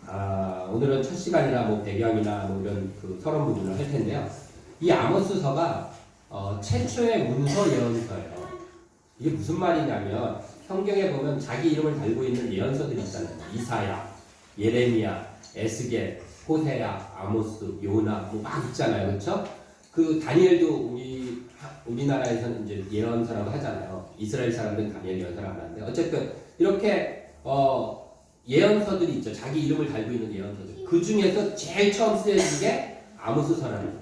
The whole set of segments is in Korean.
오늘은 첫 시간이나 뭐 배경이나 뭐 이런 그 서론 부분을 할 텐데요. 이 아모스서가 최초의 문서 예언서예요. 이게 무슨 말이냐면 성경에 보면 자기 이름을 달고 있는 예언서들이 있잖아요. 이사야, 예레미야, 에스겔, 호세야, 아모스, 요나 뭐 막 있잖아요. 그렇죠? 그 다니엘도 우리나라에서는 이제 예언서라고 하잖아요. 이스라엘 사람들은 다니엘 예언서를 안 하는데 어쨌든 이렇게 예언서들이 있죠. 자기 이름을 달고 있는 예언서들. 그 중에서 제일 처음 쓰여진 게 아모스서라는 거예요.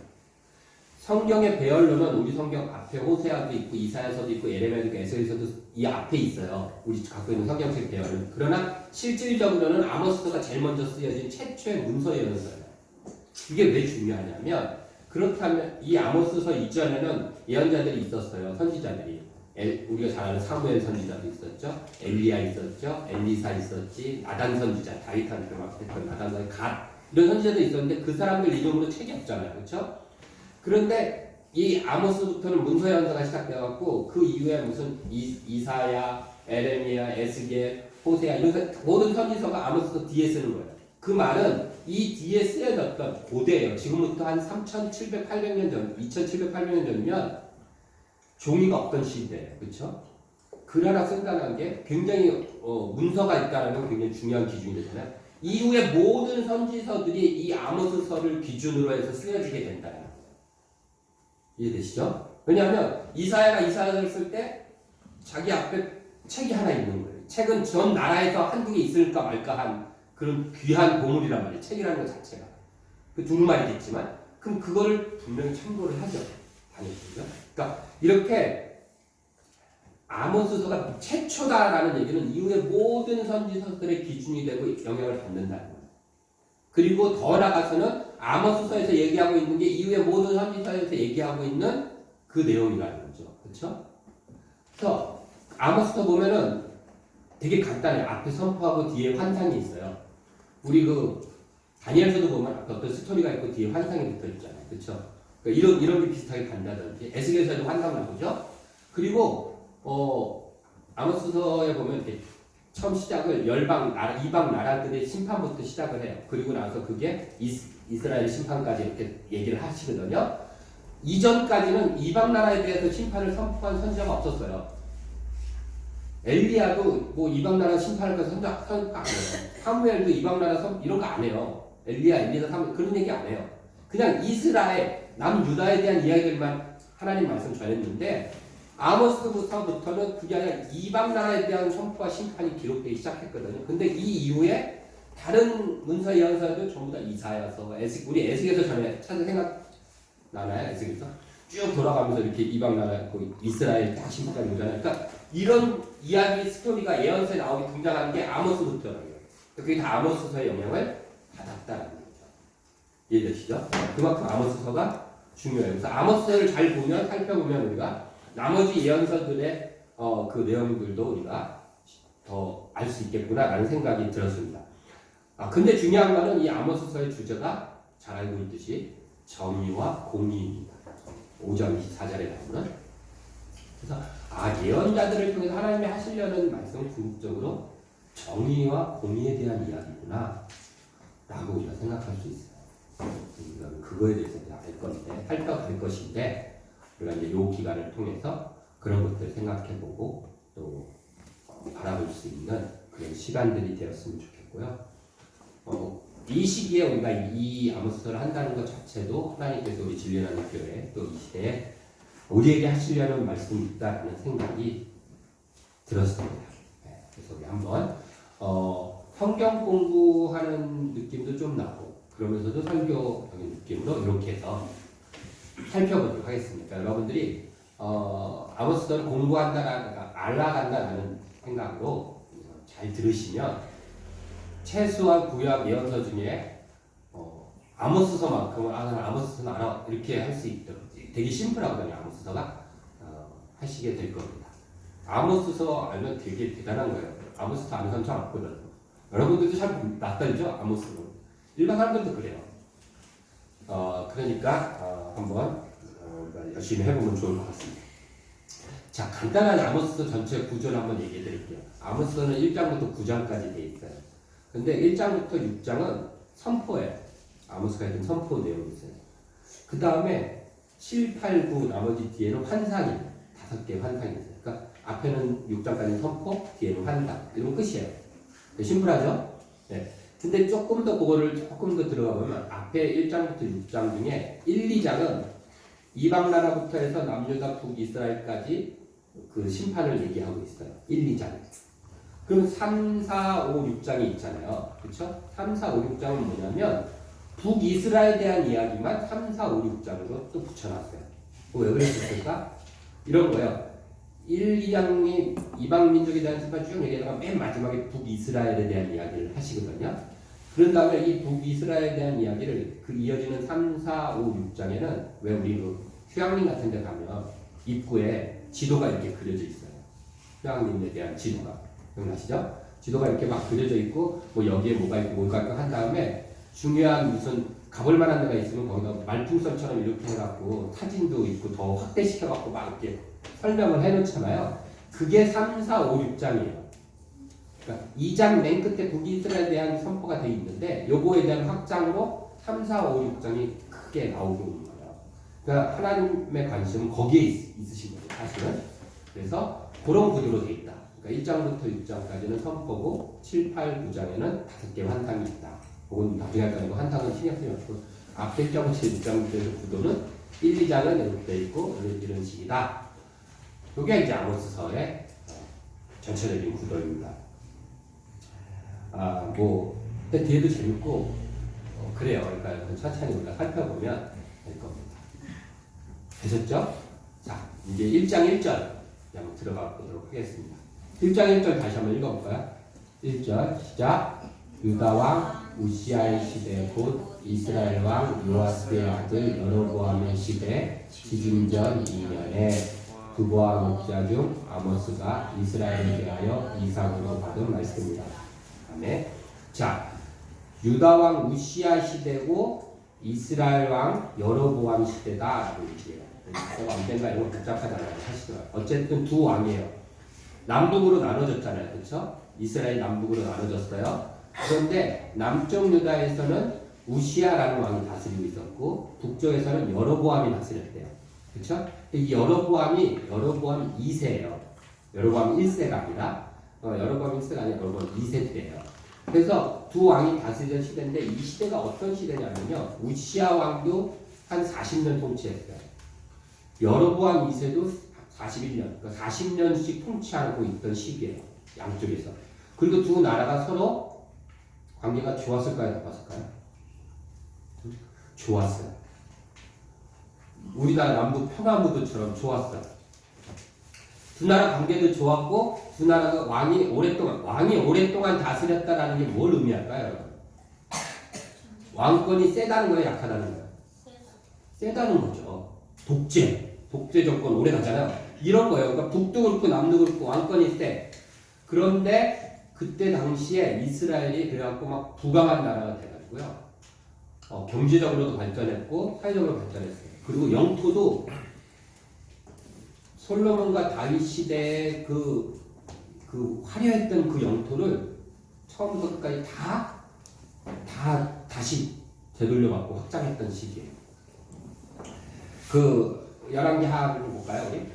성경의 배열로는 우리 성경 앞에 호세아도 있고 이사야서도 있고 예레미야도 있고 에스겔서도 이 앞에 있어요. 우리 갖고 있는 성경책 배열은. 그러나 실질적으로는 아모스서가 제일 먼저 쓰여진 최초의 문서 예언서예요. 이게 왜 중요하냐면 그렇다면 이 아모스서 이전에는 예언자들이 있었어요. 선지자들이. 우리가 잘 아는 사무엘 선지자도 있었죠. 엘리야 있었죠. 엘리사 있었지. 나단 선지자, 다윗한테 막 했던 나단 선지자, 갓 이런 선지자도 있었는데 그 사람들 이름으로 책이 없잖아요. 그렇죠? 그런데 이 아모스부터는 문서 예언서가 시작되어갖고 그 이후에 무슨 이사야, 에레미야, 에스겔, 호세야 이런 모든 선지서가 아모스서 뒤에 쓰는 거예요. 그 말은 이 뒤에 쓰여졌던 고대예요. 지금부터 한 3,700, 800년 전, 2,700, 800년 전이면 종이가 없던 시대예요. 그렇죠? 글 하나 쓴다는 게 굉장히 문서가 있다는 건 굉장히 중요한 기준이 되잖아요. 이후에 모든 선지서들이 이 아모스서를 기준으로 해서 쓰여지게 된다. 이해되시죠? 왜냐하면 이사야가 이사야를 쓸 때 자기 앞에 책이 하나 있는 거예요. 책은 전 나라에서 한국에 있을까 말까 한 그런 귀한 보물이란 말이에요. 책이라는 것 자체가. 그 두루마리겠지만 그럼 그거를 분명히 참고를 하죠. 다녔죠. 그러니까 이렇게 아모스서가 최초다라는 얘기는 이후에 모든 선지서들의 기준이 되고 영향을 받는다는 거예요. 그리고 더 나아가서는 아모스서에서 얘기하고 있는 게 이후에 모든 선지서에서 얘기하고 있는 그 내용이라는 거죠. 그렇죠? 그래서 아모스서 보면은 되게 간단해요. 앞에 선포하고 뒤에 환상이 있어요. 우리 그 다니엘서도 보면 어떤 스토리가 있고 뒤에 환상이 붙어 있잖아요. 그렇죠? 그러니까 이런 게 비슷하게 간다든지 에스겔서도 환상 나오죠. 그리고 아모스서에 보면 이렇게 처음 시작을 이방 나라들의 심판부터 시작을 해요. 그리고 나서 그게 이스라엘 심판까지 이렇게 얘기를 하시거든요. 이전까지는 이방 나라에 대해서 심판을 선포한 선지자가 없었어요. 엘리야도 뭐 이방 나라 심판할 거 선포 안 해요. 사무엘도 이방 나라 이런 거 안 해요. 엘리사, 사무엘 그런 얘기 안 해요. 그냥 이스라엘, 남유다에 대한 이야기들만 하나님 말씀 전했는데 아모스부터는 그게 아니라 이방 나라에 대한 선포와 심판이 기록되기 시작했거든요. 근데 이 이후에 다른 문서 예언서도 전부 다 이사야서, 우리 에스겔서 전에 찾아 생각나나요? 에스겔서? 쭉 돌아가면서 이렇게 이방 나라, 이스라엘 딱 심판까지 오잖아요. 그러니까 이런 이야기 스토리가 예언서에 나오게 등장하는 게 아모스부터라고요. 그게 다 아모스서의 영향을 받았다는 거죠. 이해되시죠? 그만큼 아모스서가 중요해요. 그래서 아모스서를 잘 보면, 살펴보면 우리가 나머지 예언서들의 그 내용들도 우리가 더 알 수 있겠구나라는 생각이 들었습니다. 근데 중요한 거는 이 아모스서의 주제가 잘 알고 있듯이 정의와 공의입니다. 5장 24절에 나오는. 그래서 예언자들을 통해서 하나님이 하시려는 말씀은 궁극적으로 정의와 공의에 대한 이야기구나 라고 우리가 생각할 수 있어요. 그거에 대해서 알 건데, 살펴갈 것인데 우리가 이제 요 기간을 통해서 그런 것들을 생각해보고 또 바라볼 수 있는 그런 시간들이 되었으면 좋겠고요. 이 시기에 우리가 이 아모스서를 한다는 것 자체도 하나님께서 우리 진리하는 교회 또 이 시대에 우리에게 하시려는 말씀이 있다는 생각이 들었습니다. 네, 그래서 우리 한번 성경 공부하는 느낌도 좀 나고 그러면서도 설교적인 느낌으로 이렇게 해서 살펴보도록 하겠습니다. 여러분들이 아모스서를 공부한다라든가 알아간다라는 생각으로 잘 들으시면 최소한 구약 예언서 중에 아모스서만큼은 나는 아모스서는 알아 이렇게 할 수 있도록 되게 심플하거든요. 아모스서가 하시게 될 겁니다. 아모스서 알면 되게 대단한 거예요. 아모스서 아는 사람 잘 없거든요. 여러분들도 잘 낯설죠? 아모스는 일반 사람들도 그래요. 그러니까 한번 열심히 해보면 좋을 것 같습니다. 자, 간단한 아모스서 전체 구조를 한번 얘기해 드릴게요. 아모스서는 1장부터 9장까지 돼 있어요. 근데 1장부터 6장은 선포예요. 아모스가 했던 선포 내용이 있어요. 그 다음에 7, 8, 9 나머지 뒤에는 환상이 5개의 환상이 있어요. 그러니까 앞에는 6장까지 선포, 뒤에는 환상. 이러면 끝이에요. 심플하죠? 네. 근데 조금 더 들어가 보면 앞에 1장부터 6장 중에 1, 2장은 이방 나라부터 해서 남유다 북이스라엘까지 그 심판을 얘기하고 있어요. 1, 2장. 그럼 3, 4, 5, 6장이 있잖아요. 그렇죠? 3, 4, 5, 6장은 뭐냐면 북이스라엘에 대한 이야기만 3, 4, 5, 6장으로 또 붙여놨어요. 왜 그랬을까? 이런 거예요. 1, 2장이 이방 민족에 대한 심판 쭉 얘기하다가 맨 마지막에 북이스라엘에 대한 이야기를 하시거든요. 그런 다음에 이 북이스라엘에 대한 이야기를 그 이어지는 3, 4, 5, 6장에는 왜 우리 그 휴양림 같은 데 가면 입구에 지도가 이렇게 그려져 있어요. 휴양림에 대한 지도가. 기억나시죠? 지도가 이렇게 막 그려져 있고 뭐 여기에 뭐가 있고 한 다음에 중요한 무슨 가볼 만한 데가 있으면 거기다 말풍선처럼 이렇게 해갖고 사진도 있고 더 확대시켜갖고 막 이렇게 설명을 해놓잖아요. 그게 3, 4, 5, 6장이에요. 그러니까 2장 맨 끝에 북이스라엘에 대한 선포가 되어 있는데 요거에 대한 확장으로 3, 4, 5, 6장이 크게 나오고 있는 거예요. 그러니까 하나님의 관심은 거기에 있으신 거죠, 사실은. 그래서 그런 구조로 되어 있다. 그러니까 1장부터 6장까지는 선포고 7, 8, 9장에는 5개의 환상이 있다. 혹은 나중에 할 거니까 환상은 신경 쓰지 말고 앞에 1장부터 6장부터의 구도는 1, 2장은 이렇게 되어 있고 이런 식이다. 이게 이제 아모스서의 전체적인 구도입니다. 근데 뒤에도 재밌고 그래요. 그러니까 천천히 우리가 살펴보면 될 겁니다. 되셨죠? 자, 이제 1장 1절 한번 들어가 보도록 하겠습니다. 1장 1절 다시 한번 읽어볼까요? 1절 시작. 유다 왕 우시아의 시대 곧 이스라엘 왕 요아스의 아들 여로보암의 시대 지중전 2년에 두보와 목자 중 아모스가 이스라엘에 대하여 이상으로 받은 말씀입니다. 다음에 자, 유다 왕 우시아 시대고 이스라엘 왕 여로보암 시대다라고 얘기해요. 그래서 언젠가 이런 거 복잡하잖아요. 하시더라고요. 어쨌든 두 왕이에요. 남북으로 나눠졌잖아요. 그렇죠? 이스라엘이 남북으로 나눠졌어요. 그런데 남쪽 유다에서는 우시아라는 왕이 다스리고 있었고 북쪽에서는 여로보암이 다스렸대요. 그렇죠? 이 여로보암이 2세예요. 여로보암 1세가 아니라 여로보암 1세가 아니라 여로보암 2세 때예요. 그래서 두 왕이 다스리던 시대인데 이 시대가 어떤 시대냐면요. 우시아 왕도 한 40년 통치했어요. 여로보암 2세도 41년, 그러니까 40년씩 통치하고 있던 시기예요. 양쪽에서. 그리고 두 나라가 서로 관계가 좋았을까요? 나빴을까요? 좋았어요. 우리나라 남북 평화무드처럼 좋았어요. 두 나라 관계도 좋았고 두 나라가 왕이 오랫동안 다스렸다라는 게 뭘 의미할까요, 여러분? 왕권이 세다는 거예요, 약하다는 거예요? 세다는 거죠. 독재 정권 오래 가잖아요. 이런 거예요. 그러니까 북도 그렇고 남도 그렇고 왕권이 세. 그런데 그때 당시에 이스라엘이 그래갖고 막 부강한 나라가 돼가지고요. 경제적으로도 발전했고 사회적으로 발전했어요. 그리고 영토도 솔로몬과 다윗 시대의 그 화려했던 그 영토를 처음부터 끝까지 다시 되돌려받고 확장했던 시기예요. 열왕기 하를 볼까요, 우리?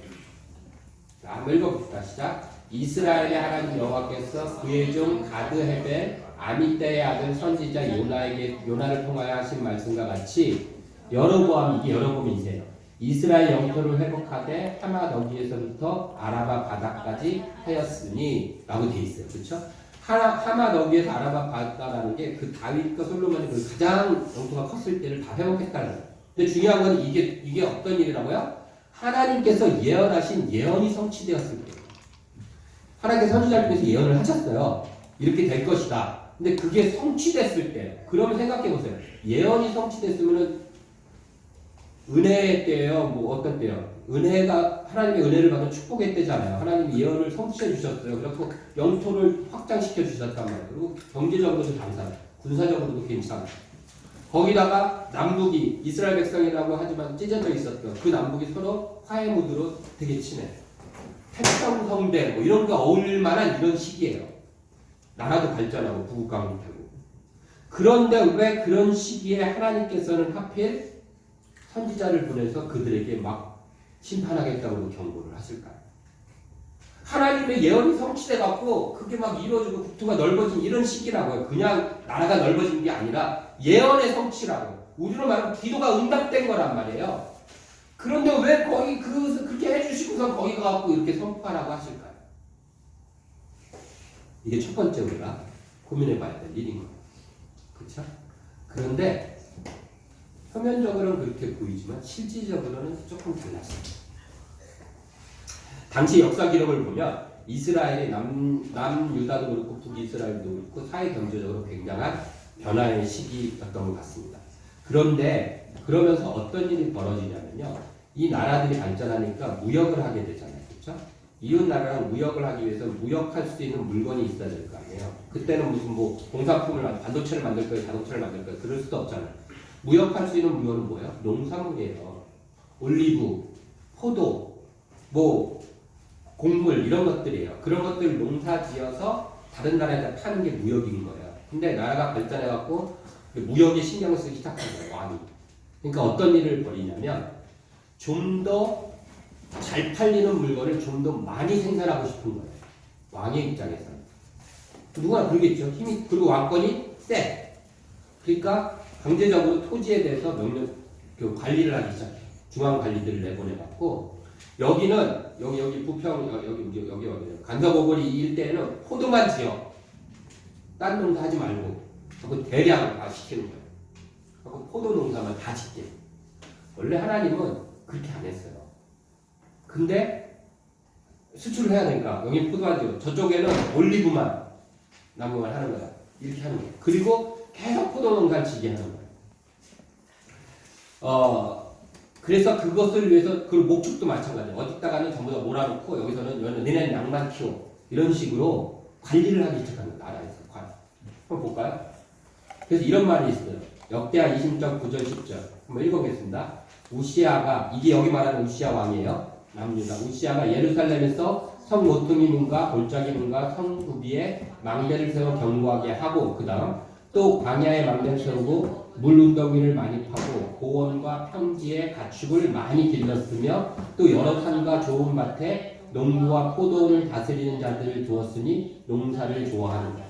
자, 한번 읽어봅시다. 시작. 이스라엘의 하나님 여호와께서 그의 종 가드 헤벨 아미떼의 아들 선지자 요나를 통하여 하신 말씀과 같이 여로보암, 이게 여로보암 2세예요. 이스라엘 영토를 회복하되 하마 너기에서부터 아라바 바다까지 하였으니 라고 되어 있어요. 그렇죠? 하마 너기에서 아라바 바다라는 게 그 다윗과 솔로몬이 그 가장 영토가 컸을 때를 다 회복했다는 거예요. 근데 중요한 건 이게 어떤 일이라고요? 하나님께서 예언하신 예언이 성취되었을 때. 하나님께서 선지자를 통해서 예언을 하셨어요. 이렇게 될 것이다. 근데 그게 성취됐을 때, 그러면 생각해 보세요. 예언이 성취됐으면은 은혜의 때예요. 뭐 어떤 때요? 은혜가 하나님의 은혜를 받은 축복의 때잖아요. 하나님이 예언을 성취해 주셨어요. 그래서 영토를 확장시켜 주셨단 말이에요. 그리고 경제적으로도 감사해요. 군사적으로도 괜찮아요. 거기다가 남북이 이스라엘 백성이라고 하지만 찢어져 있었던 그 남북이 서로 화해 무드로 되게 친해요. 태평성대 뭐 이런 거 어울릴 만한 이런 시기예요. 나라도 발전하고 부국강도 되고. 그런데 왜 그런 시기에 하나님께서는 하필 선지자를 보내서 그들에게 막 심판하겠다고 경고를 하실까요? 하나님의 예언이 성취돼 갖고 그게 막 이루어지고 국토가 넓어진 이런 시기라고요. 그냥 나라가 넓어진 게 아니라 예언의 성취라고. 우리로 말하면 기도가 응답된 거란 말이에요. 그런데 왜 거기 그렇게 해주시고서 거기 가갖고 이렇게 선포하라고 하실까요? 이게 첫 번째 우리가 고민해봐야 될 일인 거예요. 그렇죠? 그런데 표면적으로는 그렇게 보이지만 실질적으로는 조금 달랐습니다. 당시 역사 기록을 보면 이스라엘이 남유다도 그렇고 북이스라엘도 그렇고 사회 경제적으로 굉장한 변화의 시기였던 것 같습니다. 그런데 그러면서 어떤 일이 벌어지냐면요. 이 나라들이 발전하니까 무역을 하게 되잖아요. 그렇죠? 이웃 나라랑 무역을 하기 위해서 무역할 수 있는 물건이 있어야 될 거 아니에요. 그때는 무슨 공산품을 반도체를 만들 거예요, 자동차를 만들 거예요. 그럴 수도 없잖아요. 무역할 수 있는 물건은 뭐예요? 농산물이에요. 올리브, 포도, 곡물 이런 것들이에요. 그런 것들을 농사지어서 다른 나라에다 파는 게 무역인 거예요. 근데 나라가 발전해갖고 무역에 신경을 쓰기 시작한 거예요. 왕이. 그러니까 어떤 일을 벌이냐면 좀 더 잘 팔리는 물건을 좀 더 많이 생산하고 싶은 거예요. 왕의 입장에서는. 누구나 그러겠죠. 힘이, 그리고 왕권이 세. 그러니까 강제적으로 토지에 대해서 관리를 하기 시작해요. 중앙 관리들을 내보내갖고 여기는 여기 부평 여기 간서고구리 이 일대에는 포도만 지어. 딴 농사 하지 말고 하고 대량 다 시키는 거예요. 하고 포도 농사만 다 짓게. 원래 하나님은 그렇게 안 했어요. 근데 수출을 해야 되니까 여기 포도만 지어. 저쪽에는 올리브만 나무만 하는 거야. 이렇게 하는 거예요. 그리고 계속 포도 농사를 지게 하는 거예요. 그래서 그것을 위해서 그 목축도 마찬가지예요. 어디다가는 전부 다 몰아놓고 여기서는 너네는 양만 키워. 이런 식으로 관리를 하기 시작하는 거예요. 나라에서. 한번 볼까요? 그래서 이런 말이 있어요. 역대하 20장 9절 10절 한번 읽어보겠습니다. 우시아가, 이게 여기 말하는 우시아 왕이에요. 남유다. 우시아가 예루살렘에서 성 모퉁이 문과 골짜기 문과 성 구비에 망대를 세워 경고하게 하고 그 다음 또 광야에 망대를 세우고 물 운덩이를 많이 파고 고원과 평지에 가축을 많이 길렀으며 또 여러 산과 좋은 밭에 농부와 포도원을 다스리는 자들을 두었으니 농사를 좋아하는 자.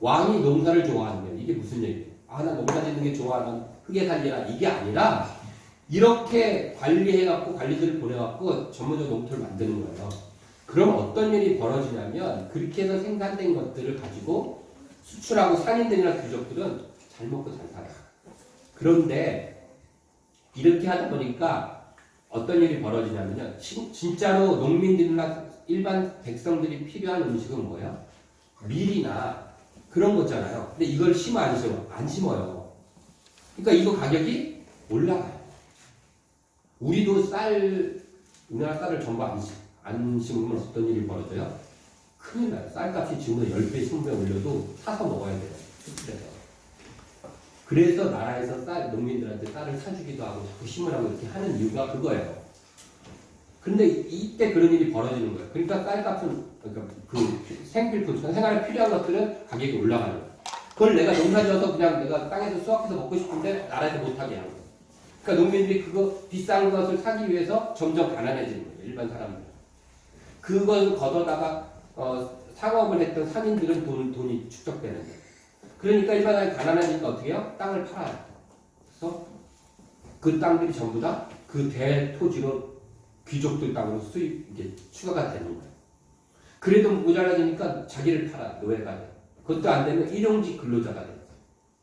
왕이 농사를 좋아하는 거예요. 이게 무슨 얘기예요? 나 농사 짓는 게 좋아. 난 크게 살리라. 이게 아니라 이렇게 관리해갖고 관리들을 보내갖고 전문적 농토를 만드는 거예요. 그럼 어떤 일이 벌어지냐면 그렇게 해서 생산된 것들을 가지고 수출하고 상인들이나 귀족들은 잘 먹고 잘 살아요. 그런데 이렇게 하다 보니까 어떤 일이 벌어지냐면요. 진짜로 농민들이나 일반 백성들이 필요한 음식은 뭐예요? 밀이나 그런 거잖아요. 근데 이걸 심어 안 심어? 안 심어요. 그러니까 이거 가격이 올라가요. 우리도 우리나라 쌀을 전부 안 심으면 어떤 일이 벌어져요? 큰일 나요. 쌀값이 지금보다 10배, 20배 올려도 사서 먹어야 돼요. 수출해서. 그래서 나라에서 농민들한테 쌀을 사주기도 하고 자꾸 심으라고 이렇게 하는 이유가 그거예요. 근데 이때 그런 일이 벌어지는 거예요. 그러니까 쌀값은, 그러니까 생필품, 생활에 필요한 것들은 가격이 올라가는 거예요. 그걸 내가 농사 지어서 그냥 내가 땅에서 수확해서 먹고 싶은데 나라에서 못하게 하는 거예요. 그러니까 농민들이 그거 비싼 것을 사기 위해서 점점 가난해지는 거예요. 일반 사람들. 그걸 걷어다가 상업을 했던 상인들은 돈이 축적되는 거예요. 그러니까 일반적으로 가난하니까 어떻게 해요? 땅을 팔아요. 그래서 그 땅들이 전부 다 그 대토지로 귀족들 땅으로 이게 추가가 되는 거예요. 그래도 모자라지니까 자기를 팔아 노예가 돼. 그것도 안 되면 일용직 근로자가 돼.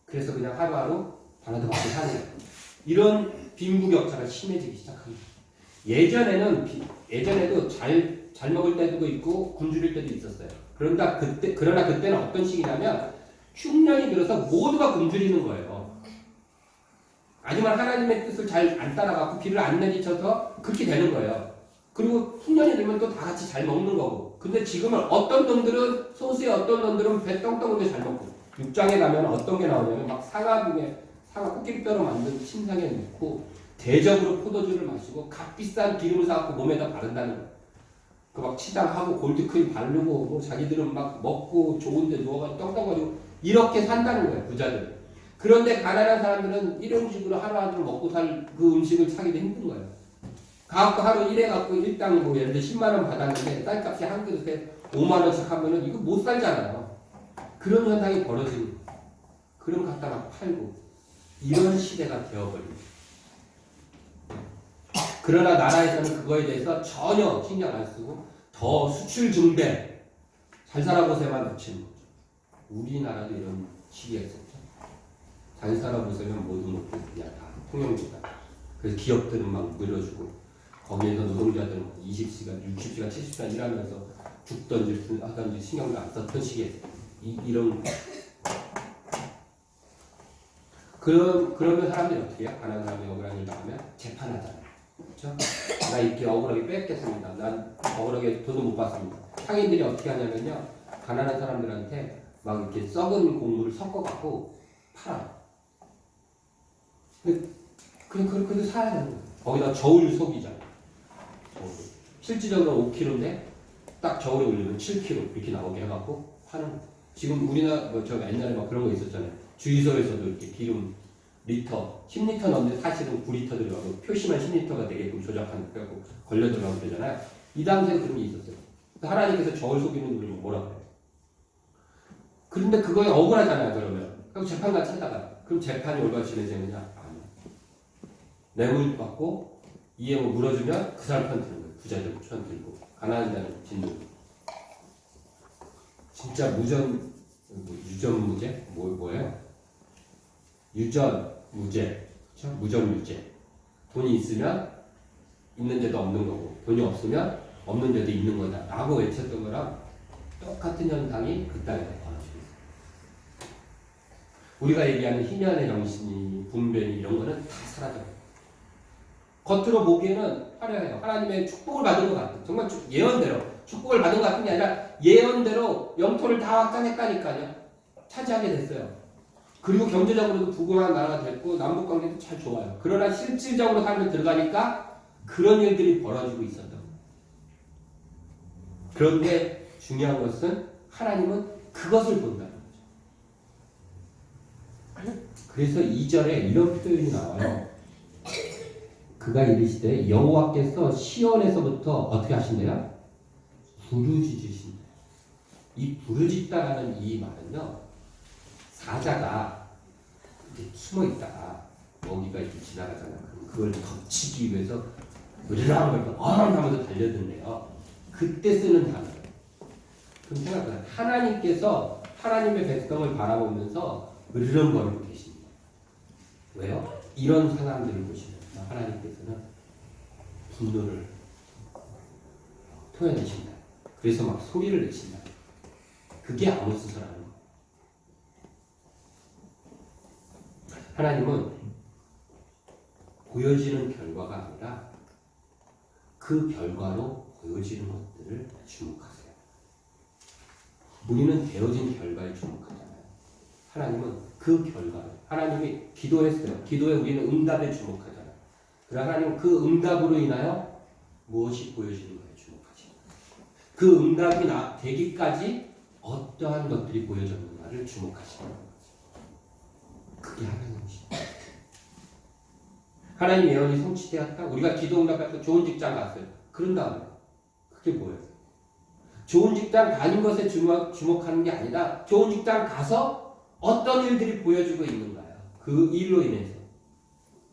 그래서 그냥 하루하루 바라도 받고 사는 거예요. 이런 빈부격차가 심해지기 시작합니다. 예전에도 잘 먹을 때도 있고 굶주릴 때도 있었어요. 그러나 그때는 어떤 시기냐면 흉년이 들어서 모두가 굶주리는 거예요. 하지만 하나님의 뜻을 잘 안 따라가고 비를 안 내리쳐서 그렇게 되는 거예요. 그리고 흉년이 들면 또 다 같이 잘 먹는 거고. 근데 지금은 어떤 놈들은 소수의 어떤 놈들은 배 떵떵하게 잘 먹고 6장에 가면 어떤 게 나오냐면 막 사과 코끼리뼈로 만든 침상에 넣고 대접으로 포도주를 마시고 값비싼 기름을 사갖고 몸에다 바른다는 거예요. 그 막 치장하고 골드크림 바르고 뭐 자기들은 막 먹고 좋은데 누워가지고 떡떡거리고 이렇게 산다는 거예요, 부자들. 그런데 가난한 사람들은 이런 식으로 하루하루 먹고 살 그 음식을 사기도 힘든 거예요. 가갖고 하루 일해 갖고 일당 뭐 예를 들어 10만 원 받았는데 쌀값이 한 그릇에 5만 원씩 하면은 이거 못 살잖아요. 그런 현상이 벌어지는 거예요. 그럼 갖다가 팔고 이런 시대가 되어버립니다. 그러나 나라에서는 그거에 대해서 전혀 신경 안 쓰고 더 수출 증대 잘 살아보세요만 외치는 거죠. 우리나라도 이런 시기가 있었죠. 잘 살아보세요면 모든 것들 그냥 다 통용된다. 그래서 기업들은 막 늘어주고 거기에서 노동자들은 20시간, 60시간, 70시간 일하면서 죽던지 하던지 신경도 안 썼던 시기에 이런 그러면 사람들이 어떻게 해요? 가난한 사람이 억울한 일 나오면 재판하잖아요. 그렇죠? 나 이렇게 억울하게 뺏겠습니다. 난 억울하게 돈도 못 받습니다. 상인들이 어떻게 하냐면요. 가난한 사람들한테 막 이렇게 썩은 곡물을 섞어갖고 팔아요. 근데 그래도 사야 되는 거예요. 거기다 저울 속이잖아요. 실질적으로 5kg인데 딱 저울에 올리면 7kg 이렇게 나오게 해갖고 파는 거예요. 지금 우리나라 저 옛날에 막 그런 거 있었잖아요. 주유소에서도 이렇게 기름 리터 10리터 넣는데 사실은 9리터 들어가고 표시만 10리터가 되게끔 조작하는 거고 걸려 들어가면 되잖아요. 이 당시에 그런 게 있었어요. 하나님께서 저울 속이는 놈을 뭐라 그래요? 그런데 그거에 억울하잖아요. 그러면 그럼 재판관 찾다가 그럼 재판이 얼마나 진행되느냐? 아니요. 뇌물 받고 이에 뭐 물어주면 그 사람 편 드는 거예요. 부자들 편 들고 가난한 자는 진노. 진짜 유전무죄? 뭐예요? 유전무죄. 그렇죠? 무전유죄. 돈이 있으면 있는데도 없는 거고 돈이 없으면 없는데도 있는 거다 라고 외쳤던 거랑 똑같은 현상이 그 땅에서 벌어지고 있어요. 우리가 얘기하는 희년의 정신이 분별이 이런 거는 다 사라져요. 겉으로 보기에는 화려해요. 하나님의 축복을 받은 것 같아요. 정말 예언대로 축복을 받은 것 같은 게 아니라 예언대로 영토를 다 확장했다니까요. 차지하게 됐어요. 그리고 경제적으로도 부강한 나라가 됐고 남북관계도 잘 좋아요. 그러나 실질적으로 삶에 들어가니까 그런 일들이 벌어지고 있었던 거예요. 그런데 중요한 것은 하나님은 그것을 본다는 거죠. 그래서 2절에 이런 표현이 나와요. 그가 이르시되 여호와께서 시온에서부터 어떻게 하신대요? 부르짖으신다. 이 부르짖다라는 이 말은요. 사자가 이렇게 숨어 있다가 먹이가 이렇게 지나가잖아요. 그럼 그걸 덮치기 위해서 으르렁 걸고 하면서 달려든대요. 그때 쓰는 단어예요. 그럼 생각해요. 하나님께서 하나님의 백성을 바라보면서 으르렁거리고 계십니다. 왜요? 이런 상황들을 보시면서 하나님께서는 분노를 토해내신다. 그래서 막 소리를 내신다. 그게 아모스서라는 거예요. 하나님은 보여지는 결과가 아니라 그 결과로 보여지는 것들을 주목하세요. 우리는 되어진 결과에 주목하잖아요. 하나님은 그 결과를 하나님이 기도했어요. 기도에 우리는 응답에 주목하잖아요. 그러나 하나님은 그 응답으로 인하여 무엇이 보여지는 거에 주목하십니다. 그 응답이 되기까지 어떠한 것들이 보여졌는가를 주목하십니다. 그게 하나님이십니다. 하나님 예언이 성취되었다. 우리가 기도 응답받고 좋은 직장 갔어요. 그런 다음에 그게 뭐예요? 좋은 직장 가는 것에 주목하는 게 아니라 좋은 직장 가서 어떤 일들이 보여주고 있는가요? 그 일로 인해서.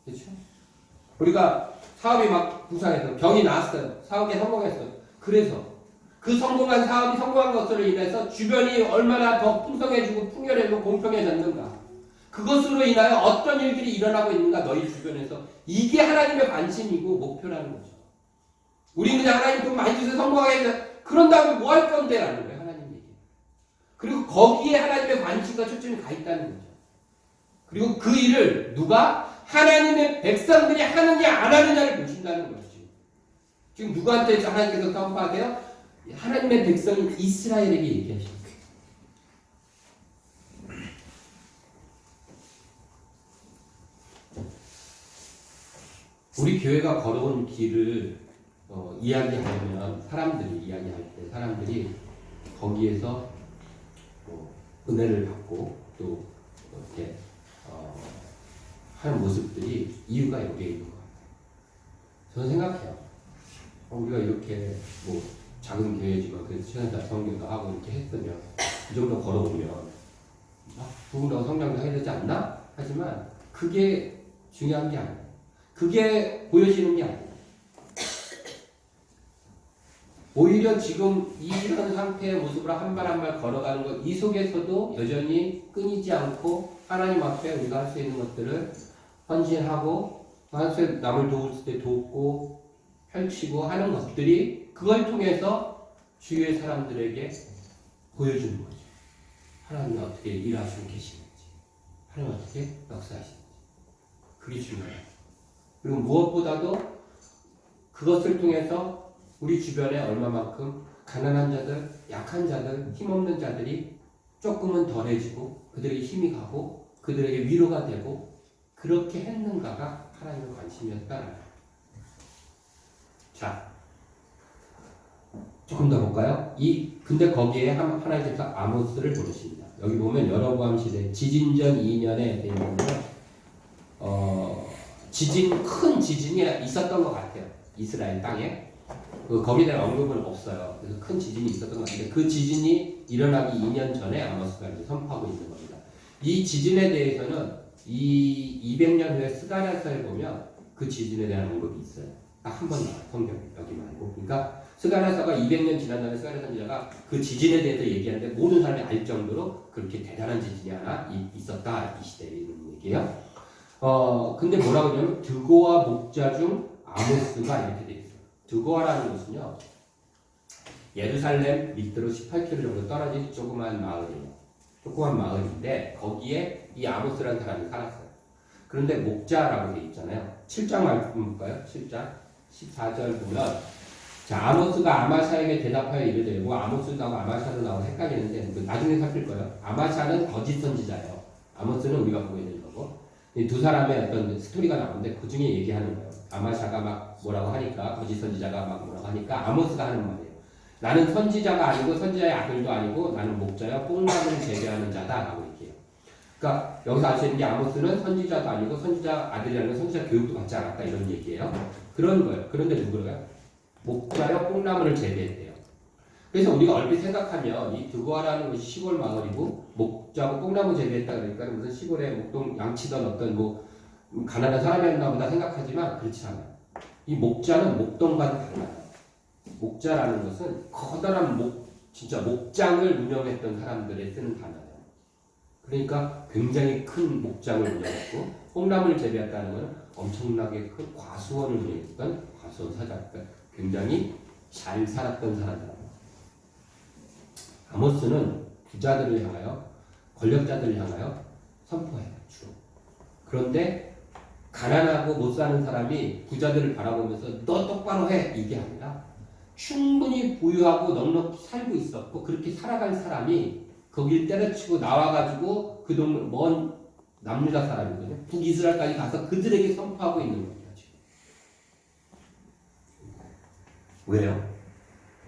그렇죠? 우리가 사업이 막 부상해서 병이 나았어요. 사업에 성공했어요. 그래서 그 성공한 사업이 성공한 것으로 인해서 주변이 얼마나 더 풍성해지고 풍요해지고 공평해졌는가. 그것으로 인하여 어떤 일들이 일어나고 있는가 너희 주변에서. 이게 하나님의 관심이고 목표라는 거죠. 우리는 그냥 하나님 돈 많이 주세요 성공하게 해서 그런 다음에 뭐 할 건데 라는 거예요. 하나님 얘기. 그리고 거기에 하나님의 관심과 초점이 가 있다는 거죠. 그리고 그 일을 누가 하나님의 백성들이 하느냐 안 하느냐를 보신다는 거죠. 지금 누구한테 하나님께서 선포하세요? 하나님의 백성인 이스라엘에게 얘기하십니다. 우리 교회가 걸어온 길을 이야기하면 사람들이 이야기할 때 사람들이 거기에서 뭐 은혜를 받고 또 이렇게 하는 모습들이 이유가 여기에 있는 것 같아요. 저는 생각해요. 우리가 이렇게 뭐 작은 교회지만 그래도 시간당 성경도 하고 이렇게 했으면 이 정도 걸어보면 누군가 성장도 해야 되지 않나? 하지만 그게 중요한 게 아니에요. 그게 보여지는 게 아니에요. 오히려 지금 이런 상태의 모습으로 한 발 한 발 걸어가는 것, 이 속에서도 여전히 끊이지 않고 하나님 앞에 우리가 할 수 있는 것들을 헌신하고 할 수 있는 남을 도울 때 돕고 펼치고 하는 것들이 그걸 통해서 주위의 사람들에게 보여주는 거죠. 하나님이 어떻게 일하시고 계시는지, 하나님 어떻게 역사하시는지. 그게 중요해요. 그리고 무엇보다도 그것을 통해서 우리 주변에 얼마만큼 가난한 자들, 약한 자들, 힘없는 자들이 조금은 덜해지고 그들에게 힘이 가고 그들에게 위로가 되고 그렇게 했는가가 하나님의 관심이었다는 거예요. 자, 조금 더 볼까요? 근데 거기에 하나님께서 아모스를 보내십니다. 여기 보면 여로보암 시대 지진전 2년에 되는데요. 큰 지진이 있었던 것 같아요. 이스라엘 땅에. 거기에 대한 언급은 없어요. 그래서 큰 지진이 있었던 것 같은데 그 지진이 일어나기 2년 전에 아모스가 이제 선포하고 있는 겁니다. 이 지진에 대해서는 이 200년 후에 스가랴서에 보면 그 지진에 대한 언급이 있어요. 딱 한 번 나와요. 성경 여기 말고. 그러니까 스가랴서가 200년 지난 다음에 스가랴 선지자가 그 지진에 대해서 얘기하는데 모든 사람이 알 정도로 그렇게 대단한 지진이 하나 있었다. 이 시대에 있는 얘기예요. 근데 뭐라고 하냐면 드고와 목자 중 아모스가 이렇게 돼 있어요. 드고아라는 곳은요. 예루살렘 밑으로 18km 정도 떨어진 조그만 마을이에요. 조그만 마을인데 거기에 이 아모스라는 사람이 살았어요. 그런데 목자라고 돼 있잖아요. 7장 말씀 볼까요? 7장 14절 보면 자 아모스가 아마샤에게 대답하여 이르되 뭐 아모스도 나오고 아마샤도 나오고 헷갈리는데 나중에 살필 거예요. 아마샤는 거짓 선지자예요. 아모스는 우리가 보게 되는 거고 이 두 사람의 어떤 스토리가 나오는데 그 중에 얘기하는 거예요. 아마샤가 막 뭐라고 하니까 거짓 선지자가 막 뭐라고 하니까 아모스가 하는 말이에요. 나는 선지자가 아니고 선지자의 아들도 아니고 나는 목자여 뽕나무를 재배하는 자다라고 얘기해요. 그러니까 여기서 알 수 있는 게 아모스는 선지자도 아니고 선지자 아들이라는 선지자 교육도 받지 않았다 이런 얘기예요. 그런 거예요. 그런데 누구를까요? 목자여 뽕나무를 재배했대요. 그래서 우리가 얼핏 생각하면 이 드고아라는 곳이 시골 마을이고 목자고 뽕나무 재배했다 그러니까 무슨 시골에 목동 양치던 어떤 뭐 가난한 사람이었나 보다 생각하지만 그렇지 않아요. 이 목자는 목동과는 달라요. 목자라는 것은 커다란 진짜 목장을 운영했던 사람들의 쓰는 단어예요. 그러니까 굉장히 큰 목장을 운영했고 뽕나무를 재배했다는 것은 엄청나게 큰 과수원을 운영했던 과수원 사장, 그러니까 굉장히 잘 살았던 사람들입니다. 아모스는 부자들을 향하여 권력자들을 향하여 선포해요. 주로. 그런데 가난하고 못 사는 사람이 부자들을 바라보면서 너 똑바로 해 이게 아니라 충분히 부유하고 넉넉히 살고 있었고 그렇게 살아갈 사람이 거길 때려치고 나와가지고 그 동네 먼 남유다 사람이거든요. 북이스라엘까지 가서 그들에게 선포하고 있는 겁니다. 지금. 왜요?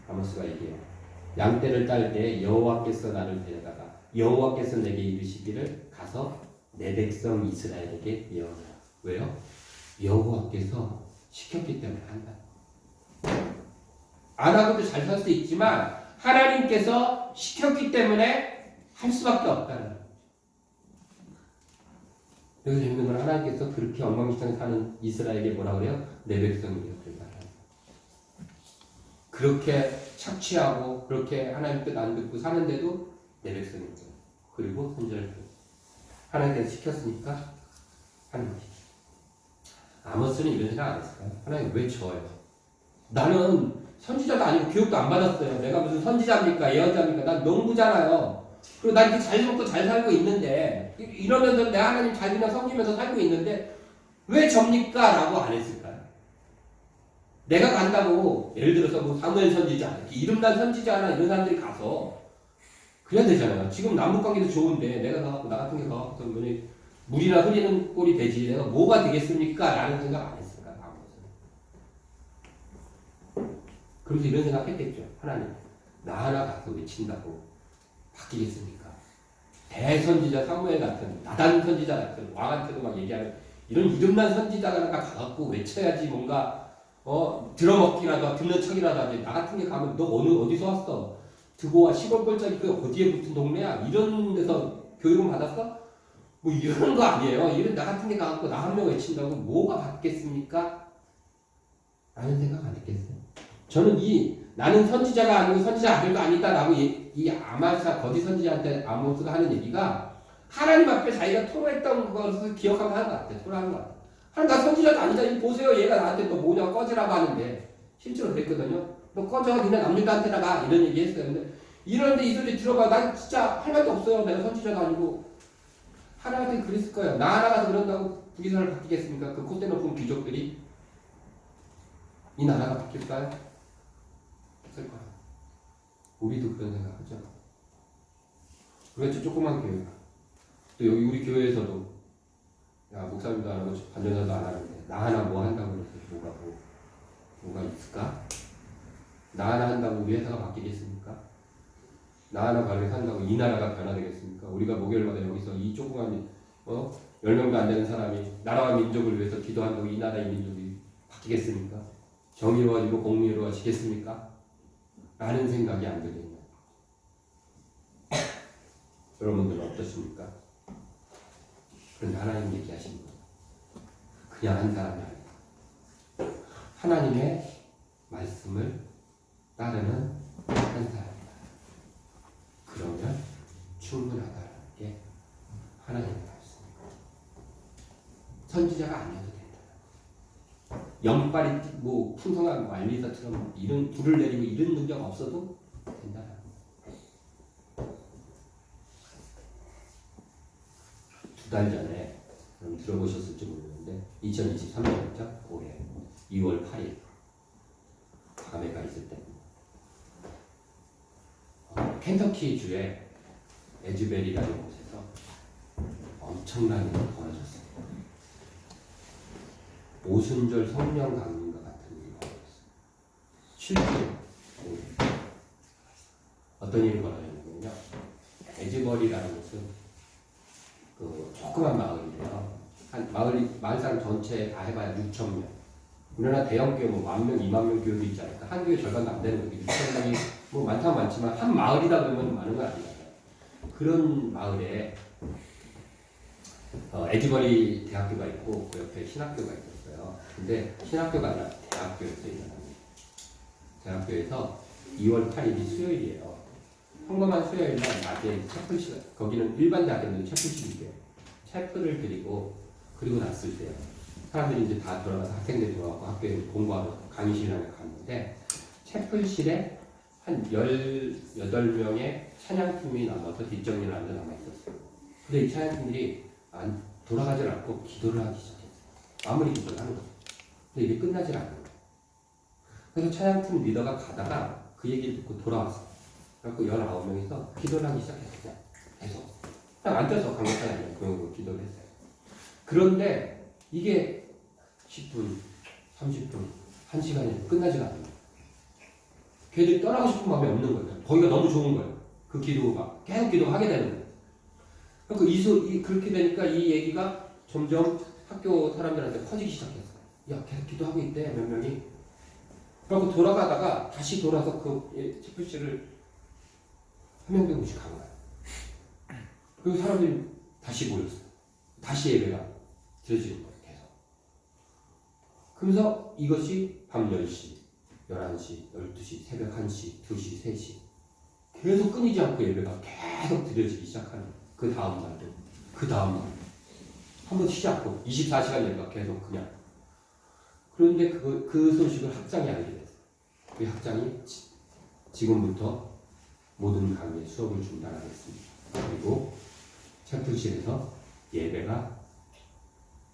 아모스가 얘기해요. 양떼를 딸 때 여호와께서 나를 데려다가 여호와께서 내게 이르시기를 가서 내 백성 이스라엘에게 예언하라. 왜요? 여호와께서 시켰기 때문에 한다. 안 하고도 잘 살 수 있지만 하나님께서 시켰기 때문에 할 수밖에 없다는 거죠. 여기서 재밌는 건 하나님께서 그렇게 엉망진창 사는 이스라엘에게 뭐라 그래요? 내 백성이에요. 그렇게 착취하고 그렇게 하나님 뜻 안 듣고 사는데도 내 백성이에요. 그리고 선지자를 하나님께서 시켰으니까 하는 거죠. 아모스는 이런 생각 안 했을까요? 하나님 왜 저예요? 나는 선지자도 아니고 교육도 안 받았어요. 내가 무슨 선지자입니까? 예언자입니까? 난 농부잖아요. 그리고 나 이렇게 잘 먹고 잘 살고 있는데 이러면서 내가 하나님 잘 믿어 섬기면서 살고 있는데 왜 접니까? 라고 안 했을까요? 내가 간다고 예를 들어서 뭐 사무엘 선지자 이렇게 이름난 선지자나 이런 사람들이 가서 그래야 되잖아요. 지금 남북관계도 좋은데 내가 가갖고 나 같은 게 가갖고 물이나 흐리는 꼴이 되지 내가 뭐가 되겠습니까? 라는 생각 안 했을까요? 그래서 이런 생각 했겠죠. 하나님, 나 하나 가서 외친다고 바뀌겠습니까? 대선지자 사무엘 같은, 나단 선지자 같은, 왕한테도 막 얘기하는 이런 이름난 선지자가 가갖고 외쳐야지 뭔가, 들어먹기라도, 듣는 척이라도 하지. 나 같은 게 가면 너 어디서 왔어? 드고 와, 시골 골짜기 그 어디에 붙은 동네야? 이런 데서 교육을 받았어? 뭐 이런 거 아니에요. 이런 나 같은 게 가갖고 나 한 명 외친다고 뭐가 받겠습니까? 라는 생각 안 했겠어요. 저는 나는 선지자가 아니고 선지자 아들도 아니다라고 이 아마사 거짓 선지자한테 아모스가 하는 얘기가 하나님 앞에 자기가 토로했던 것을 기억하면 하는 것 같아요. 토로하는 것 같아요. 하나님 나 선지자도 아니다. 이 보세요. 얘가 나한테 너 뭐냐 꺼지라고 하는데 실제로 그랬거든요. 너 꺼져. 니네 남들한테 나가. 이런 얘기 했어요. 근데 이런데 이 소리 들어봐. 난 진짜 할 말도 없어요. 내가 선지자도 아니고. 하나님한테 그랬을 거예요. 나 하나가 그런다고 북이스라엘 바뀌겠습니까? 그 콧대 높은 귀족들이 이 나라가 바뀔까요? 없을 거야. 우리도 그런 생각하죠. 우리가 조그만 교회, 또 여기 우리 교회에서도 야 목사님도 안 하고 반전사도 안 하는데 나 하나 뭐 한다고 해서 뭐가 있을까? 나 하나 한다고 우리 회사가 바뀌겠습니까? 나 하나 가르쳐 한다고 이 나라가 변화되겠습니까? 우리가 목요일마다 여기서 이 조그만 10명도 안 되는 사람이 나라와 민족을 위해서 기도한다고 이 나라의 민족이 바뀌겠습니까? 정의로워지고 공의로워지겠습니까? 라는 생각이 안 들거든요. 여러분들은 어떠십니까? 그런데 하나님 얘기하신 거예요. 그냥 한 사람이 아니에요. 하나님의 말씀을 따르는 한 사람이다. 그러면 충분하다는 게 하나님의 말씀입니다. 선지자가 아니어도 된다. 영빨이 풍성한 말리사처럼 이런 불을 내리고 이런 능력 없어도 된다. 두 달 전에 들어보셨을지 모르는데 2023년이죠. 올해 2월 8일 밤에 가 있을 때 켄터키 주의 에즈벨이라는 곳에서 엄청나게 더워졌어요. 오순절 성령 강림과 같은 일이 벌어졌어요. 실제로 어떤 일이 벌어졌냐면요. 에즈벌이라는 곳은 그 조그만 마을인데요. 한 마을 사람 전체 다 해봐야 6천 명. 우리나라 대형 교회 10,000명, 20,000명 교회도 있지 않을까? 한 교회 절반도 안 되는 거지. 6천 명이 많다면 많지만 한 마을이다 그러면 많은 건 아니잖아요. 그런 마을에 에즈버리 대학교가 있고 그 옆에 신학교가 있었어요. 근데 신학교가 아니라 대학교였어요. 대학교에서 2월 8일이 수요일이에요. 평범한 수요일날 낮에 채플 시간, 거기는 일반 대학교는 채플식이에요. 채플을 드리고 그리고 났을 때 사람들이 이제 다 돌아가서 학생들이 돌아가고 학교에 공부하러 강의실에 갔는데 채플실에 한 18명의 찬양팀이 남아서 뒷정리를 앉아 남아있었어요. 근데 이 찬양팀들이 돌아가질 않고 기도를 하기 시작했어요. 아무리 기도를 하는 거죠. 근데 이게 끝나질 않는 거예요. 그래서 찬양팀 리더가 가다가 그 얘기를 듣고 돌아왔어요. 그래서 19명이서 기도를 하기 시작했어요. 계속. 그냥 앉아서 강력한 아니에요. 그런 기도를 했어요. 그런데 이게 10분, 30분, 1시간이 끝나지가 않는 거예요. 걔들이 떠나고 싶은 마음이 없는 거예요. 거기가 너무 좋은 거예요. 그 기도가. 계속 기도하게 되는 거예요. 그러니까 그렇게 되니까 이 얘기가 점점 학교 사람들한테 퍼지기 시작했어요. 야, 계속 기도하고 있대, 몇 명이. 그리고 돌아가다가 다시 돌아서 그 채플실을 한 명 정도씩 간 거예요. 그리고 사람들이 다시 모였어요. 다시 예배가 드려지는 거예요, 계속. 그러면서 이것이 밤 10시, 11시, 12시, 새벽 1시, 2시, 3시. 계속 끊이지 않고 예배가 계속 드려지기 시작하는 거예요. 그 다음 날도, 그 다음 날. 한번 쉬지 않고 24시간 예배가 계속 그냥. 그런데 그 소식을 학장이 알게 됐어요. 그 학장이 지금부터 모든 강의 수업을 중단하겠습니다. 그리고 채플실에서 예배가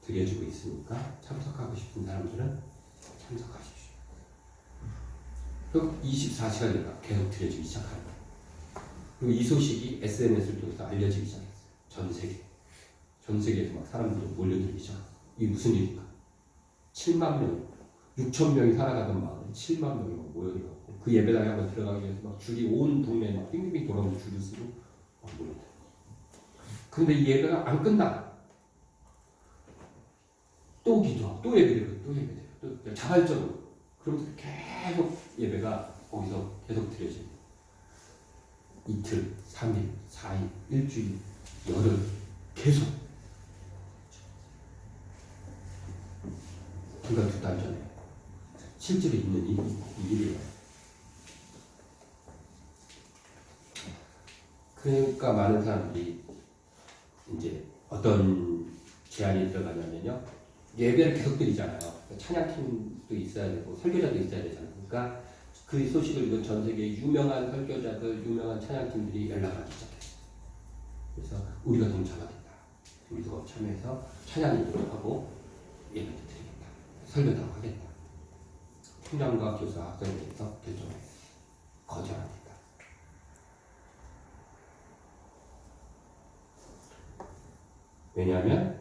드려지고 있으니까 참석하고 싶은 사람들은 참석하십시오. 그리고 24시간 예배가 계속 드려지기 시작하는 거예요. 그리고 이 소식이 SNS를 통해서 알려지기 시작했어요. 전 세계. 전 세계에서 막 사람들이 몰려들기 시작했어요. 이게 무슨 일일까? 7만 명, 6천 명이 살아가던 마을에 7만 명이 모여들어가고 그 예배당에 한번 들어가기 위해서 막 줄이 온 동네 막 빙빙빙 돌아오면서 줄을 쓰고 막 모른다. 근데 이 예배가 안 끝나. 또 기도하고 또 예배드리고 또 예배드리고 또 자발적으로 그러면서 계속 예배가 거기서 계속 드려져요. 이틀, 3일, 4일, 일주일, 열흘 계속. 불과 2달 전에 실제로 있는 일이에요. 그러니까 많은 사람들이 이제 어떤 제안이 들어가냐면요. 예배를 계속 드리잖아요. 찬양팀도 있어야 되고 설교자도 있어야 되잖아요. 그러니까 그 소식을 읽은 전 세계 유명한 설교자들, 유명한 찬양팀들이 연락을 하기 시작했어요. 그래서 우리가 동참하겠다. 우리도 참여해서 찬양도 하고 예배도 드리겠다. 설교도 하겠다. 총장과 교사, 학생들에서 결정했어요. 거절합니다. 왜냐하면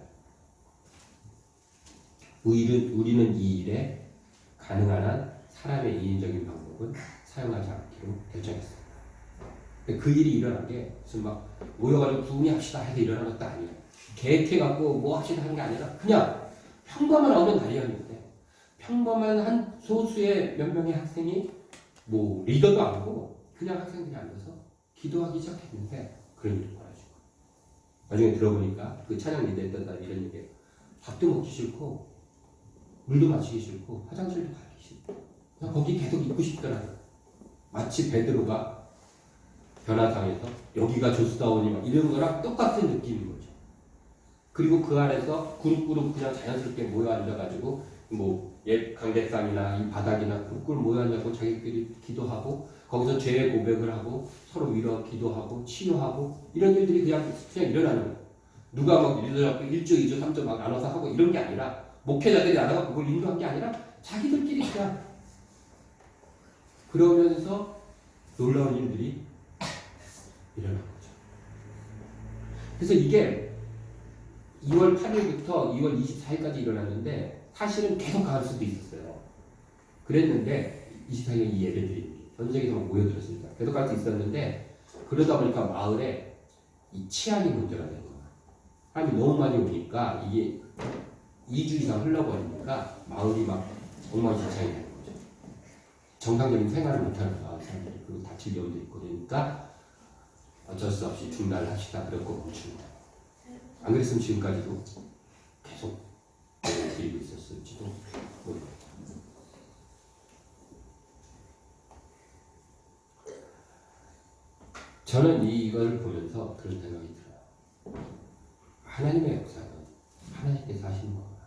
우리는 이 일에 가능한 한 사람의 인위적인 방법은 사용하지 않기로 결정했습니다. 그 일이 일어난 게 무슨 막 모여가지고 구분합시다 해서 일어난 것도 아니에요. 계획해갖고 뭐 합시다 하는 게 아니라 그냥 평범한 어느 날이었는데 평범한 한 소수의 몇 명의 학생이 뭐 리더도 아니고 그냥 학생들이 앉아서 기도하기 시작했는데 그런 일이 벌어지고 나중에 들어보니까 그 찬양 리더였던 사람이 이런 얘기예요. 밥도 먹기 싫고 물도 마시기 싫고 화장실도 가기 싫고 그냥 거기 계속 있고 싶더라고요. 마치 베드로가 변화당해서 여기가 조수다오니 막 이런 거랑 똑같은 느낌인 거죠. 그리고 그 안에서 그룹 그냥 자연스럽게 모여 앉아가지고 뭐 강대상이나 이 바닥이나 그룹 모여 앉아서 자기들끼리 기도하고 거기서 죄의 고백을 하고 서로 위로 기도하고 치유하고 이런 일들이 그냥 일어나는 거예요. 누가 막 1조, 2조, 3조 막 나눠서 하고 이런 게 아니라 목회자들이 나눠서 그걸 인도한 게 아니라 자기들끼리 그냥 그러면서 놀라운 일들이 일어난 거죠. 그래서 이게 2월 8일부터 2월 24일까지 일어났는데 사실은 계속 갈 수도 있었어요. 그랬는데 24일 이 예배들이 전 세계에서 모여들었으니까 계속 갈 수 있었는데 그러다 보니까 마을에 이 치안이 문제가 된 거예요. 사람이 너무 많이 오니까 이게 2주 이상 흘러버리니까 마을이 막 엉망진창이 되는 거죠. 정상적인 생활을 못하는 마을 사람들이 그리고 다칠 위험도 있고 그러니까 어쩔 수 없이 중단을 합시다. 그랬고 멈춥니다. 안 그랬으면 지금까지도 계속 드리고 있었을지도 모르겠다. 저는 이걸 보면서 그런 생각이 들어요. 하나님의 역사는 하나님께서 하시는 거구나.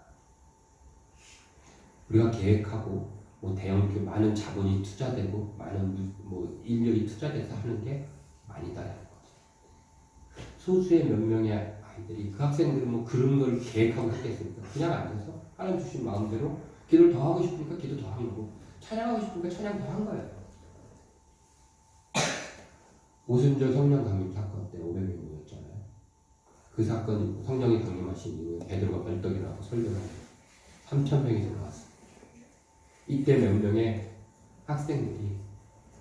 우리가 계획하고 뭐 대형 많은 자본이 투자되고 많은 뭐 인력이 투자돼서 하는 게 아니다라는 거죠. 소수의 몇 명의 아이들이 그 학생들은 뭐 그런 걸 계획하고 했겠습니까? 그냥 앉아서 하나님 주신 마음대로 기도를 더 하고 싶으니까 기도 더 한 거고 찬양하고 싶으니까 찬양 더 한 거예요. 오순절 성령 강림 사건 때 500명이 모였잖아요. 그 사건 성령이 강림하신 이후에 베드로가 벌떡 일어나고 설교를 하고 3,000명이 들어왔어요. 이때 몇 명의 학생들이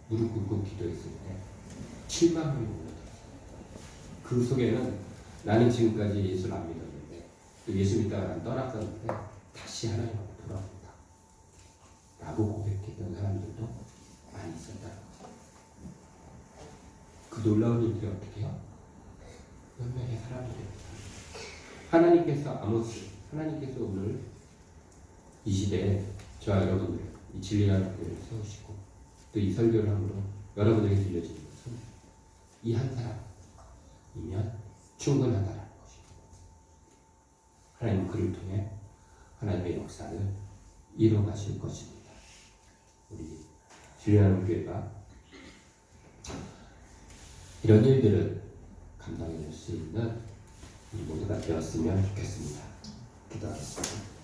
무릎 꿇고 기도했을 때 7만 명이 모여들었어요. 그 속에는 나는 지금까지 예수를 안 믿었는데 또 예수 믿다가 난 떠났었는데 다시 하나님으로 돌아온다 라고 고백했던 사람들도 많이 있었다는 거죠. 그 놀라운 일들이 어떻게 해요? 몇 명의 사람들이 하나님께서 하나님께서 오늘 이 시대에 저와 여러분들 이 진리라는 교회를 세우시고 또 이 설교를 함으로 여러분에게 들려지는 것은 이 한 사람이면 충분하다라는 것입니다. 하나님 그를 통해 하나님의 역사를 이루어가실 것입니다. 우리 진리라는 교회가 이런 일들을 감당해 줄 수 있는 우리 모두가 되었으면 좋겠습니다. 기도하겠습니다.